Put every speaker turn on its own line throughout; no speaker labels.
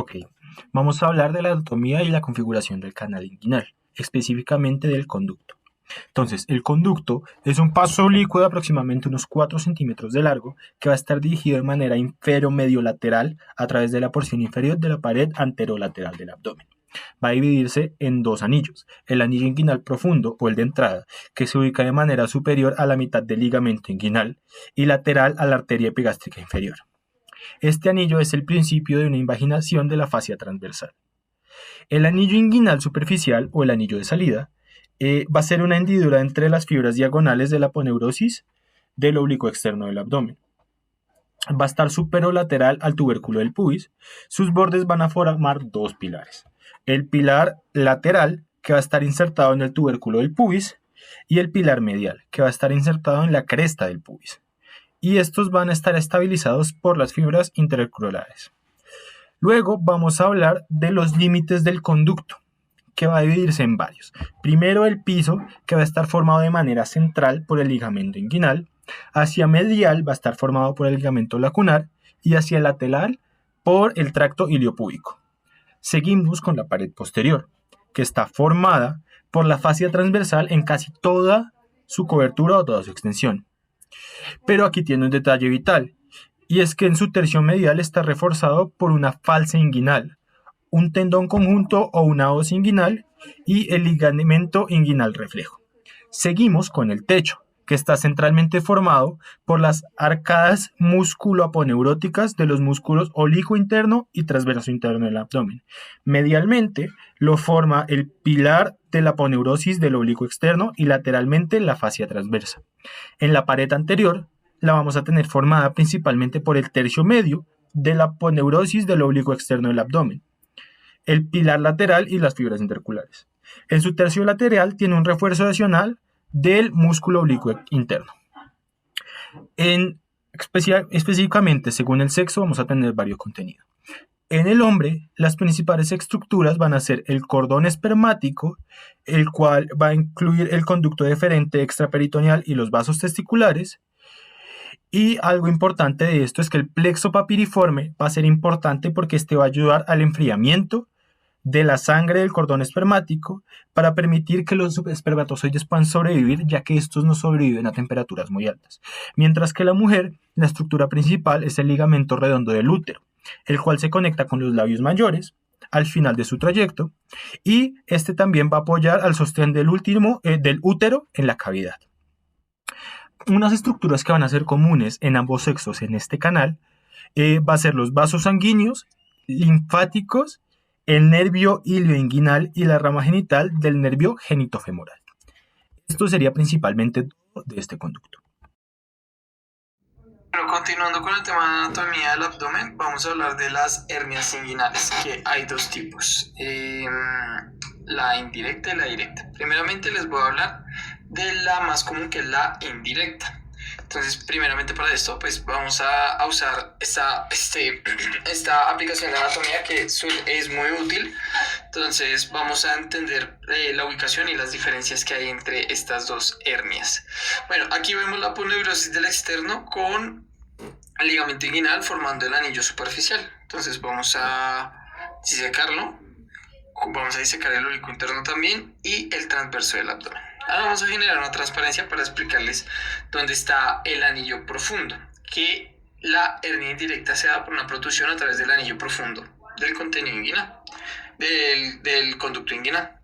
Ok, vamos a hablar de la anatomía y la configuración del canal inguinal, específicamente del conducto. Entonces, el conducto es un paso oblicuo de aproximadamente unos 4 centímetros de largo que va a estar dirigido de manera infero-medio-lateral a través de la porción inferior de la pared anterolateral del abdomen. Va a dividirse en dos anillos, el anillo inguinal profundo o el de entrada, que se ubica de manera superior a la mitad del ligamento inguinal y lateral a la arteria epigástrica inferior. Este anillo es el principio de una invaginación de la fascia transversal. El anillo inguinal superficial o el anillo de salida va a ser una hendidura entre las fibras diagonales de la aponeurosis del oblicuo externo del abdomen. Va a estar superolateral al tubérculo del pubis. Sus bordes van a formar dos pilares. El pilar lateral, que va a estar insertado en el tubérculo del pubis, y el pilar medial, que va a estar insertado en la cresta del pubis. Y estos van a estar estabilizados por las fibras intercrolares. Luego vamos a hablar de los límites del conducto, que va a dividirse en varios. Primero el piso, que va a estar formado de manera central por el ligamento inguinal, hacia medial va a estar formado por el ligamento lacunar y hacia lateral por el tracto iliopúbico. Seguimos con la pared posterior, que está formada por la fascia transversal en casi toda su cobertura o toda su extensión. Pero aquí tiene un detalle vital, y es que en su tercio medial está reforzado por una falsa inguinal, un tendón conjunto o una hoz inguinal y el ligamento inguinal reflejo. Seguimos con el techo, que está centralmente formado por las arcadas músculo-aponeuróticas de los músculos oblicuo interno y transverso interno del abdomen. Medialmente lo forma el pilar de la aponeurosis del oblicuo externo y lateralmente la fascia transversa. En la pared anterior la vamos a tener formada principalmente por el tercio medio de la aponeurosis del oblicuo externo del abdomen, el pilar lateral y las fibras interculares. En su tercio lateral tiene un refuerzo adicional del músculo oblicuo interno. Específicamente, según el sexo, vamos a tener varios contenidos. En el hombre, las principales estructuras van a ser el cordón espermático, el cual va a incluir el conducto deferente extraperitoneal y los vasos testiculares. Y algo importante de esto es que el plexo papiriforme va a ser importante porque este va a ayudar al enfriamiento de la sangre del cordón espermático para permitir que los espermatozoides puedan sobrevivir, ya que estos no sobreviven a temperaturas muy altas. Mientras que la mujer, la estructura principal es el ligamento redondo del útero, el cual se conecta con los labios mayores al final de su trayecto, y este también va a apoyar al sostén del útero en la cavidad. Unas estructuras que van a ser comunes en ambos sexos en este canal va a ser los vasos sanguíneos, linfáticos, el nervio ilioinguinal y la rama genital del nervio genitofemoral. Esto sería principalmente todo de este conducto.
Bueno, continuando con el tema de anatomía del abdomen, vamos a hablar de las hernias inguinales, que hay dos tipos, la indirecta y la directa. Primeramente les voy a hablar de la más común, que es la indirecta. Entonces, primeramente para esto, pues vamos a usar esta aplicación de anatomía que es muy útil. Entonces, vamos a entender la ubicación y las diferencias que hay entre estas dos hernias. Bueno, aquí vemos la aponeurosis del externo con el ligamento inguinal formando el anillo superficial. Entonces, vamos a disecarlo. Vamos a disecar el oblicuo interno también y el transverso del abdomen. Ahora vamos a generar una transparencia para explicarles dónde está el anillo profundo, que la hernia indirecta se da por una protrusión a través del anillo profundo del contenido inguinal, del conducto inguinal.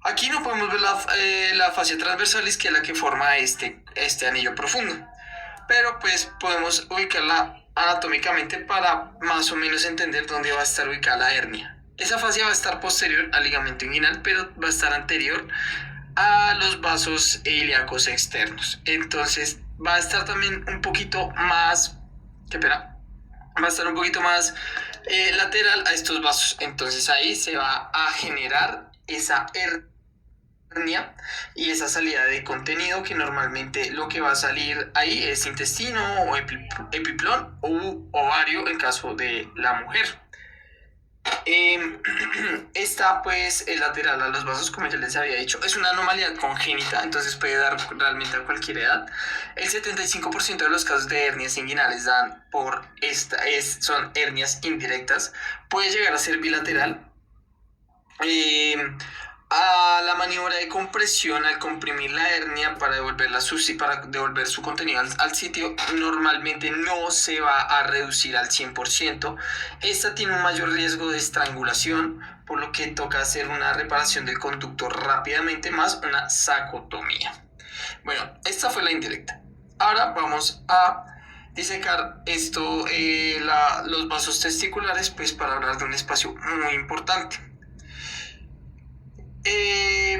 Aquí no podemos ver la fascia transversalis, que es la que forma este anillo profundo, pero pues podemos ubicarla anatómicamente para más o menos entender dónde va a estar ubicada la hernia. Esa fascia va a estar posterior al ligamento inguinal, pero va a estar anterior a los vasos ilíacos externos. Entonces va a estar también un poquito más, lateral a estos vasos. Entonces ahí se va a generar esa hernia y esa salida de contenido, que normalmente lo que va a salir ahí es intestino o epiplón u ovario en caso de la mujer. Esta pues es lateral a los vasos, como ya les había dicho. Es una anomalía congénita, entonces puede dar realmente a cualquier edad. El 75% de los casos de hernias inguinales dan por son hernias indirectas. Puede llegar a ser bilateral. Eh, a la maniobra de compresión, al comprimir la hernia para devolver su contenido al sitio, normalmente no se va a reducir al 100%. Esta tiene un mayor riesgo de estrangulación, por lo que toca hacer una reparación del conducto rápidamente, más una sacotomía. Bueno, esta fue la indirecta. Ahora vamos a disecar los vasos testiculares, pues para hablar de un espacio muy importante.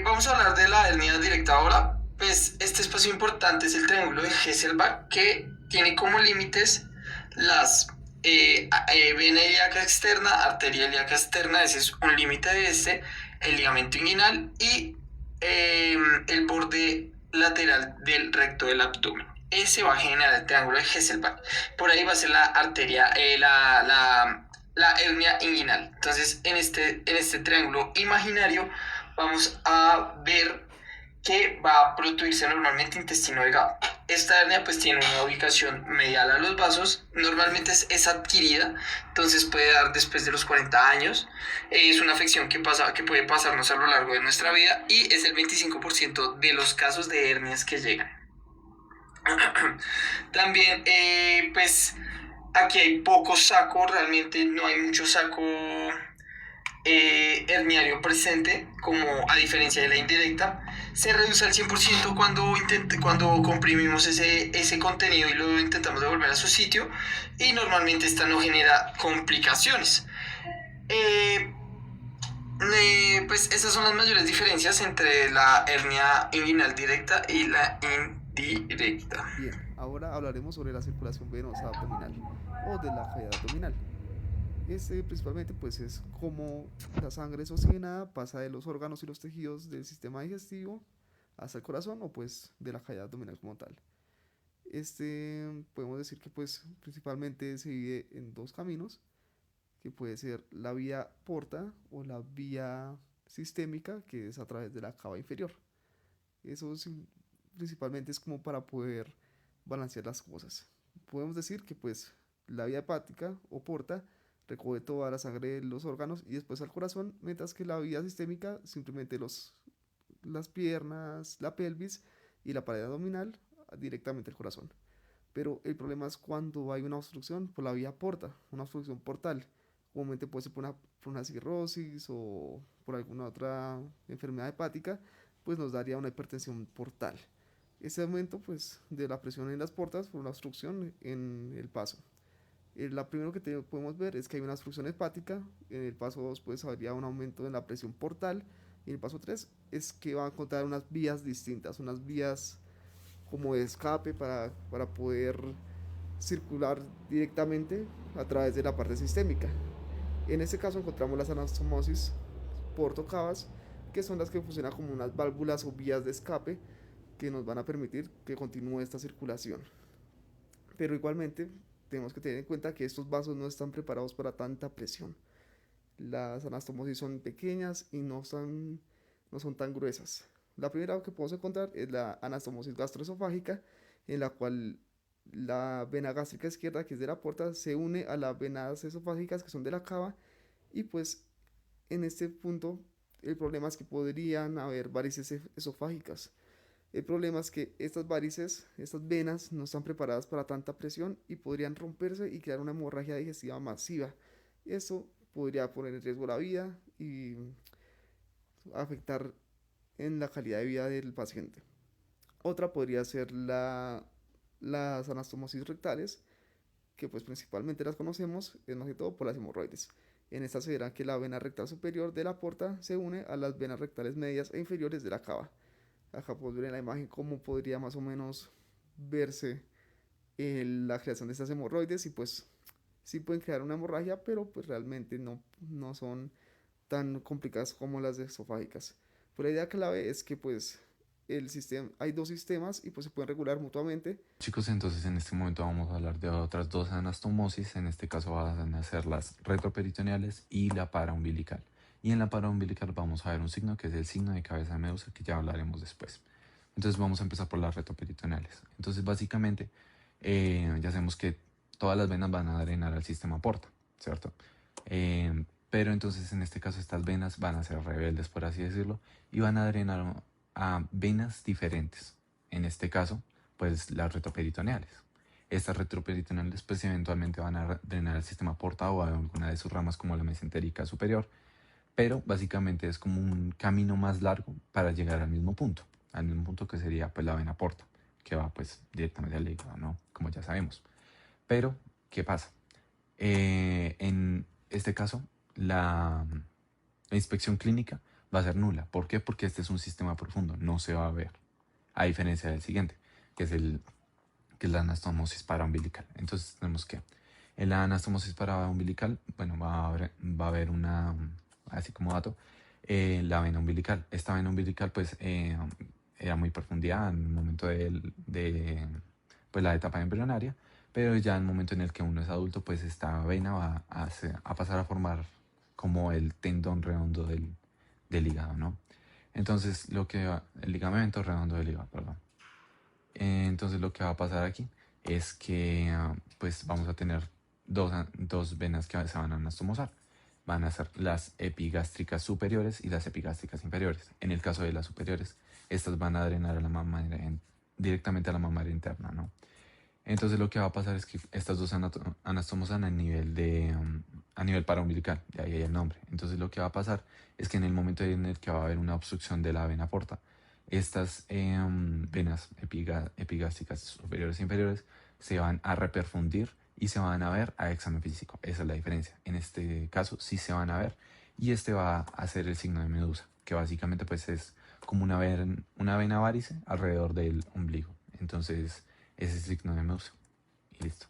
Vamos a hablar de la hernia directa ahora. Pues este espacio importante es el triángulo de Hesselbach, que tiene como límites las vena ilíaca externa, arteria ilíaca externa, ese es un límite de el ligamento inguinal y el borde lateral del recto del abdomen. Ese va a generar el triángulo de Hesselbach. Por ahí va a ser la arteria, la hernia inguinal. Entonces, en este triángulo imaginario vamos a ver que va a producirse normalmente intestino delgado. Esta hernia pues tiene una ubicación medial a los vasos, normalmente es adquirida, entonces puede dar después de los 40 años. Es una afección que puede pasarnos a lo largo de nuestra vida y es el 25% de los casos de hernias que llegan. También pues aquí hay poco saco, realmente no hay mucho saco herniario presente, como a diferencia de la indirecta. Se reduce al 100% cuando comprimimos ese contenido y lo intentamos devolver a su sitio, y normalmente esta no genera complicaciones. Pues esas son las mayores diferencias entre la hernia inguinal directa y la indirecta.
Bien, ahora hablaremos sobre la circulación venosa abdominal o de la cavidad abdominal. Este principalmente pues es como la sangre desoxigenada pasa de los órganos y los tejidos del sistema digestivo hasta el corazón o pues de la cavidad abdominal como tal. Podemos decir que pues principalmente se divide en dos caminos, que puede ser la vía porta o la vía sistémica, que es a través de la cava inferior. Eso principalmente es como para poder balancear las cosas. Podemos decir que pues la vía hepática o porta recoge toda la sangre de los órganos y después al corazón, mientras que la vía sistémica simplemente las piernas, la pelvis y la pared abdominal directamente al corazón. Pero el problema es cuando hay una obstrucción por la vía porta, una obstrucción portal. Comúnmente puede ser por una cirrosis o por alguna otra enfermedad hepática, pues nos daría una hipertensión portal. Ese aumento pues, de la presión en las portas por una obstrucción en el paso. La primero que podemos ver es que hay una obstrucción hepática. En el paso 2 pues habría un aumento en la presión portal. Y en el paso 3 es que va a encontrar unas vías distintas, unas vías como de escape para poder circular directamente a través de la parte sistémica. En este caso encontramos las anastomosis portocavas, que son las que funcionan como unas válvulas o vías de escape que nos van a permitir que continúe esta circulación. Pero igualmente tenemos que tener en cuenta que estos vasos no están preparados para tanta presión. Las anastomosis son pequeñas y no son tan gruesas. La primera que podemos encontrar es la anastomosis gastroesofágica, en la cual la vena gástrica izquierda, que es de la porta, se une a las venas esofágicas, que son de la cava, y pues en este punto el problema es que podrían haber varices esofágicas. El problema es que estas varices, estas venas, no están preparadas para tanta presión y podrían romperse y crear una hemorragia digestiva masiva. Eso podría poner en riesgo la vida y afectar en la calidad de vida del paciente. Otra podría ser las anastomosis rectales, que pues principalmente las conocemos, es más que todo por las hemorroides. En esta se verá que la vena rectal superior de la porta se une a las venas rectales medias e inferiores de la cava. Acá podemos ver en la imagen cómo podría más o menos verse la creación de estas hemorroides y pues sí pueden crear una hemorragia, pero pues realmente no son tan complicadas como las esofágicas. Pero la idea clave es que pues hay dos sistemas y pues se pueden regular mutuamente.
Chicos, entonces en este momento vamos a hablar de otras dos anastomosis. En este caso van a ser las retroperitoneales y la paraumbilical. Y en la paraumbilical vamos a ver un signo que es el signo de cabeza de medusa, que ya hablaremos después. Entonces vamos a empezar por las retroperitoneales. Entonces básicamente ya sabemos que todas las venas van a drenar al sistema porta, ¿cierto? Pero entonces en este caso estas venas van a ser rebeldes, por así decirlo, y van a drenar a venas diferentes. En este caso, pues las retroperitoneales. Estas retroperitoneales pues eventualmente van a drenar el sistema porta o a alguna de sus ramas como la mesentérica superior, pero básicamente es como un camino más largo para llegar al mismo punto que sería pues la vena porta, que va pues directamente al hígado, ¿no? Como ya sabemos. Pero, ¿qué pasa? En este caso, la inspección clínica va a ser nula. ¿Por qué? Porque este es un sistema profundo, no se va a ver, a diferencia del siguiente, que es la anastomosis paraumbilical. Entonces tenemos que, en la anastomosis paraumbilical, bueno, va a haber una, así como dato, la vena umbilical. Esta vena umbilical, pues, era muy profundidad en el momento de pues, la etapa embrionaria, pero ya en el momento en el que uno es adulto, pues esta vena va a pasar a formar como el tendón redondo del hígado, ¿no? Entonces, el ligamento redondo del hígado, perdón. Entonces, lo que va a pasar aquí es que, pues, vamos a tener dos venas que se van a anastomosar. Van a ser las epigástricas superiores y las epigástricas inferiores. En el caso de las superiores, estas van a drenar a la mamaria, directamente a la mamaria interna, ¿no? Entonces lo que va a pasar es que estas dos anastomosan a nivel paraumbilical, de ahí el nombre. Entonces lo que va a pasar es que en el momento en el que va a haber una obstrucción de la vena porta, estas venas epigástricas superiores e inferiores se van a reperfundir y se van a ver a examen físico. Esa es la diferencia. En este caso sí se van a ver y este va a ser el signo de medusa, que básicamente pues es como una vena várice alrededor del ombligo. Entonces ese es el signo de medusa y listo.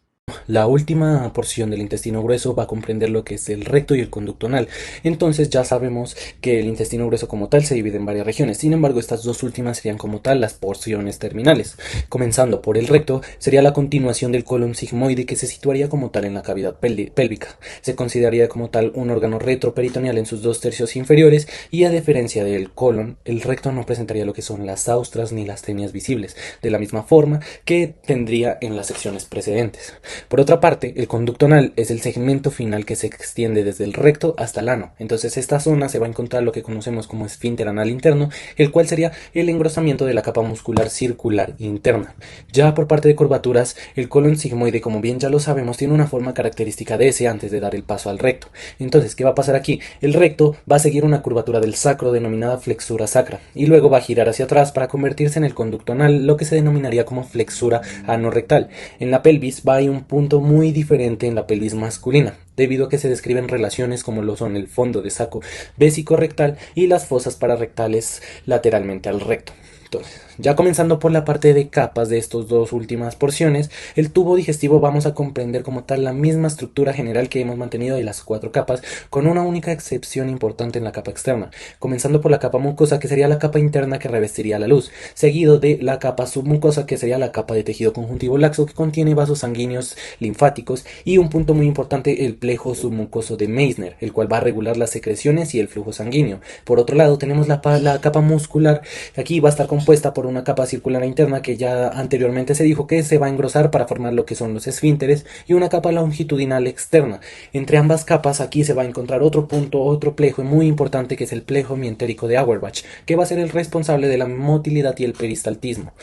La última porción del intestino grueso va a comprender lo que es el recto y el conducto anal. Entonces ya sabemos que el intestino grueso como tal se divide en varias regiones. Sin embargo, estas dos últimas serían como tal las porciones terminales. Comenzando por el recto, sería la continuación del colon sigmoide, que se situaría como tal en la cavidad pélvica. Se consideraría como tal un órgano retroperitoneal en sus 2/3 inferiores, y a diferencia del colon, el recto no presentaría lo que son las austras ni las tenias visibles, de la misma forma que tendría en las secciones precedentes. Por otra parte, el conducto anal es el segmento final que se extiende desde el recto hasta el ano. Entonces esta zona se va a encontrar lo que conocemos como esfínter anal interno, el cual sería el engrosamiento de la capa muscular circular interna. Ya por parte de curvaturas, el colon sigmoide, como bien ya lo sabemos, tiene una forma característica de S antes de dar el paso al recto. Entonces, ¿qué va a pasar aquí? El recto va a seguir una curvatura del sacro denominada flexura sacra, y luego va a girar hacia atrás para convertirse en el conducto anal, lo que se denominaría como flexura anorrectal. En la pelvis va a ir un punto muy diferente en la pelvis masculina, debido a que se describen relaciones como lo son el fondo de saco vesicorrectal y las fosas pararrectales lateralmente al recto. Entonces, ya comenzando por la parte de capas de estas dos últimas porciones, el tubo digestivo vamos a comprender como tal la misma estructura general que hemos mantenido de las 4 capas, con una única excepción importante en la capa externa, comenzando por la capa mucosa, que sería la capa interna que revestiría la luz, seguido de la capa submucosa, que sería la capa de tejido conjuntivo laxo, que contiene vasos sanguíneos linfáticos, y un punto muy importante, el plejo submucoso de Meissner, el cual va a regular las secreciones y el flujo sanguíneo. Por otro lado, tenemos la capa muscular, que aquí va a estar compuesta por una capa circular interna, que ya anteriormente se dijo que se va a engrosar para formar lo que son los esfínteres, y una capa longitudinal externa. Entre ambas capas aquí se va a encontrar otro punto, otro plejo muy importante, que es el plejo mientérico de Auerbach, que va a ser el responsable de la motilidad y el peristaltismo.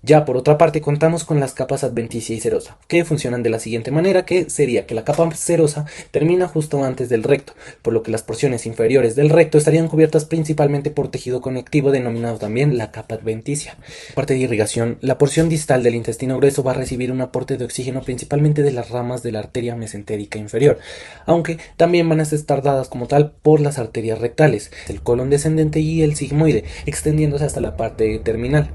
Ya por otra parte contamos con las capas adventicia y serosa, que funcionan de la siguiente manera, que sería que la capa serosa termina justo antes del recto, por lo que las porciones inferiores del recto estarían cubiertas principalmente por tejido conectivo, denominado también la capa adventicia. Parte de irrigación, la porción distal del intestino grueso va a recibir un aporte de oxígeno principalmente de las ramas de la arteria mesentérica inferior, aunque también van a estar dadas como tal por las arterias rectales, el colon descendente y el sigmoide, extendiéndose hasta la parte terminal.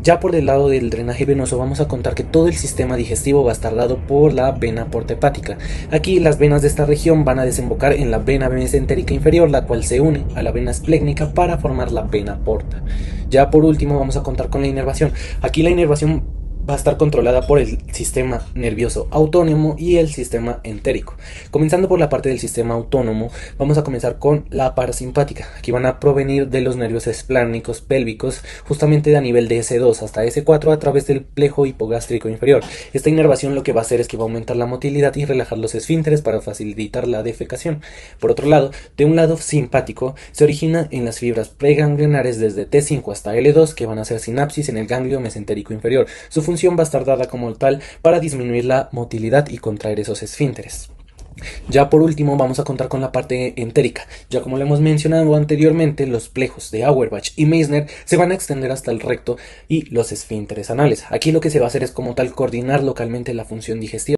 Ya por el lado del drenaje venoso vamos a contar que todo el sistema digestivo va a estar dado por la vena porta hepática. Aquí las venas de esta región van a desembocar en la vena mesentérica inferior, la cual se une a la vena esplécnica para formar la vena porta. Ya por último vamos a contar con la inervación. Aquí la inervación va a estar controlada por el sistema nervioso autónomo y el sistema entérico. Comenzando por la parte del sistema autónomo, vamos a comenzar con la parasimpática. Aquí van a provenir de los nervios esplánicos pélvicos, justamente a nivel de S2 hasta S4 a través del plejo hipogástrico inferior. Esta inervación lo que va a hacer es que va a aumentar la motilidad y relajar los esfínteres para facilitar la defecación. Por otro lado, de un lado simpático, se origina en las fibras preganglionares desde T5 hasta L2 que van a hacer sinapsis en el ganglio mesentérico inferior. Su función va a estar dada como tal para disminuir la motilidad y contraer esos esfínteres. Ya por último vamos a contar con la parte entérica. Ya como lo hemos mencionado anteriormente, los plejos de Auerbach y Meissner se van a extender hasta el recto y los esfínteres anales. Aquí lo que se va a hacer es como tal coordinar localmente la función digestiva